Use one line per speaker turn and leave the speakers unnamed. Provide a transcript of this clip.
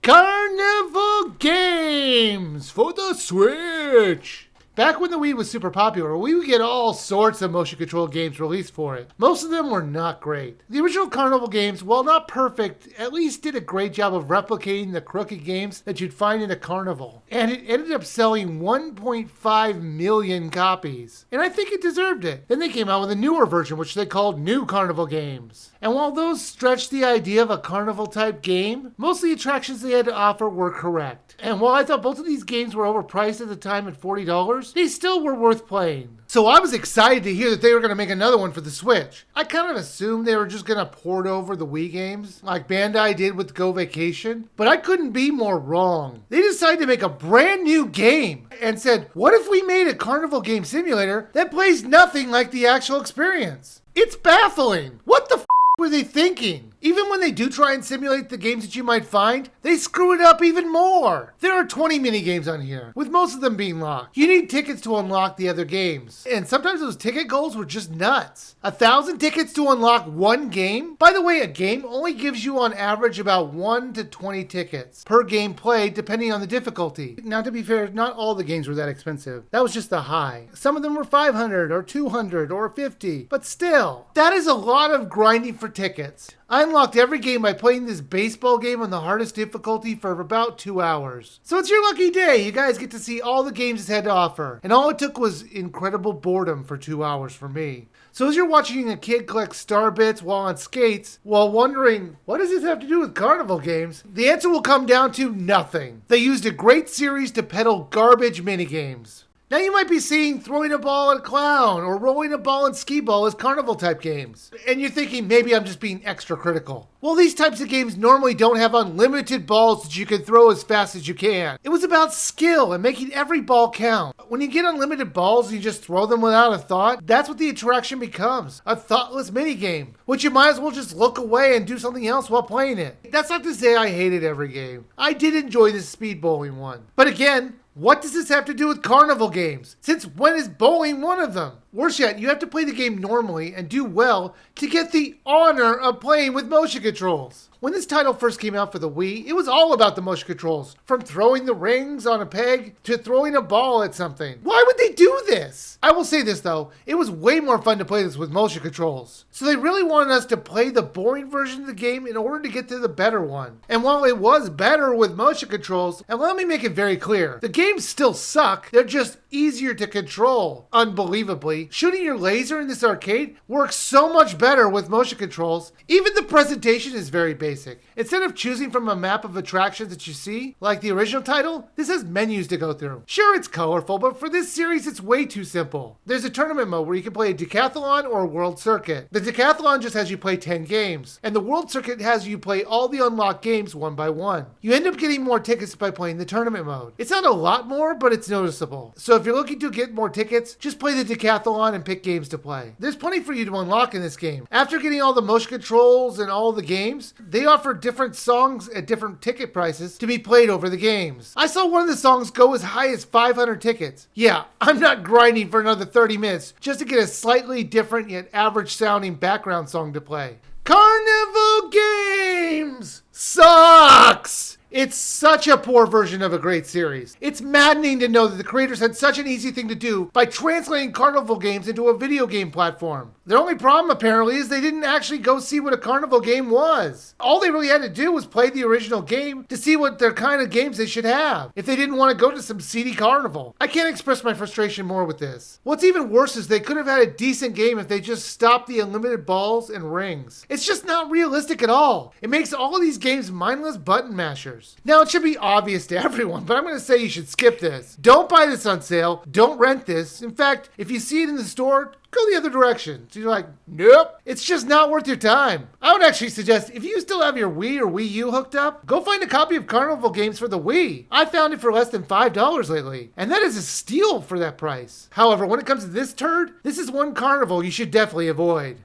Carnival Games for the Switch. Back when the Wii was super popular, we would get all sorts of motion control games released for it. Most of them were not great. The original Carnival Games, while not perfect, at least did a great job of replicating the crooked games that you'd find in a carnival. And it ended up selling 1.5 million copies. And I think it deserved it. Then they came out with a newer version, which they called New Carnival Games. And while those stretched the idea of a carnival type game, most of the attractions they had to offer were correct. And while I thought both of these games were overpriced at the time at $40, they still were worth playing. So I was excited to hear that they were going to make another one for the Switch. I kind of assumed they were just going to port over the Wii games, like Bandai did with Go Vacation, but I couldn't be more wrong. They decided to make a brand new game and said, what if we made a carnival game simulator that plays nothing like the actual experience? It's baffling. What the were they thinking? Even when they do try and simulate the games that you might find, they screw it up even more. There are 20 minigames on here, with most of them being locked. You need tickets to unlock the other games. And sometimes those ticket goals were just nuts. 1,000 tickets to unlock one game? By the way, a game only gives you on average about 1 to 20 tickets per game played, depending on the difficulty. Now, to be fair, not all the games were that expensive. That was just the high. Some of them were 500 or 200 or 50, but still, that is a lot of grinding for tickets. I unlocked every game by playing this baseball game on the hardest difficulty for about 2 hours. So it's your lucky day. You guys get to see all the games it had to offer. And all it took was incredible boredom for 2 hours for me. So as you're watching a kid collect star bits while on skates, while wondering, what does this have to do with carnival games? The answer will come down to nothing. They used a great series to peddle garbage minigames. Now you might be seeing throwing a ball at a clown or rolling a ball and skee ball as carnival type games. And you're thinking maybe I'm just being extra critical. Well, these types of games normally don't have unlimited balls that you can throw as fast as you can. It was about skill and making every ball count. When you get unlimited balls and you just throw them without a thought, that's what the attraction becomes. A thoughtless minigame, which you might as well just look away and do something else while playing it. That's not to say I hated every game. I did enjoy the speed bowling one. But again, what does this have to do with carnival games? Since when is bowling one of them? Worse yet, you have to play the game normally and do well to get the honor of playing with motion controls. When this title first came out for the Wii, it was all about the motion controls. From throwing the rings on a peg to throwing a ball at something. Why would they do this? I will say this though, it was way more fun to play this with motion controls. So they really wanted us to play the boring version of the game in order to get to the better one. And while it was better with motion controls, and let me make it very clear, the games still suck, they're just easier to control. Unbelievably, shooting your laser in this arcade works so much better with motion controls. Even the presentation is very basic. Instead of choosing from a map of attractions that you see, like the original title, this has menus to go through. Sure, it's colorful, but for this series, it's way too simple. There's a tournament mode where you can play a decathlon or a world circuit. The decathlon just has you play 10 games, and the world circuit has you play all the unlocked games one by one. You end up getting more tickets by playing the tournament mode. It's not a lot more, but it's noticeable. So if you're looking to get more tickets, just play the decathlon and pick games to play. There's plenty for you to unlock in this game. After getting all the motion controls and all the games, they offer different songs at different ticket prices to be played over the games. I saw one of the songs go as high as 500 tickets. Yeah, I'm not grinding for another 30 minutes just to get a slightly different yet average sounding background song to play. Carnival Games sucks! It's such a poor version of a great series. It's maddening to know that the creators had such an easy thing to do by translating carnival games into a video game platform. Their only problem apparently is they didn't actually go see what a carnival game was. All they really had to do was play the original game to see what their kind of games they should have, if they didn't want to go to some seedy carnival. I can't express my frustration more with this. What's even worse is they could have had a decent game if they just stopped the unlimited balls and rings. It's just not realistic at all. It makes all of these games mindless button mashers. Now, it should be obvious to everyone, but I'm going to say you should skip this. Don't buy this on sale. Don't rent this. In fact, if you see it in the store, go the other direction. So you're like, nope, it's just not worth your time. I would actually suggest if you still have your Wii or Wii U hooked up, go find a copy of Carnival Games for the Wii. I found it for less than $5 lately, and that is a steal for that price. However, when it comes to this turd, this is one carnival you should definitely avoid.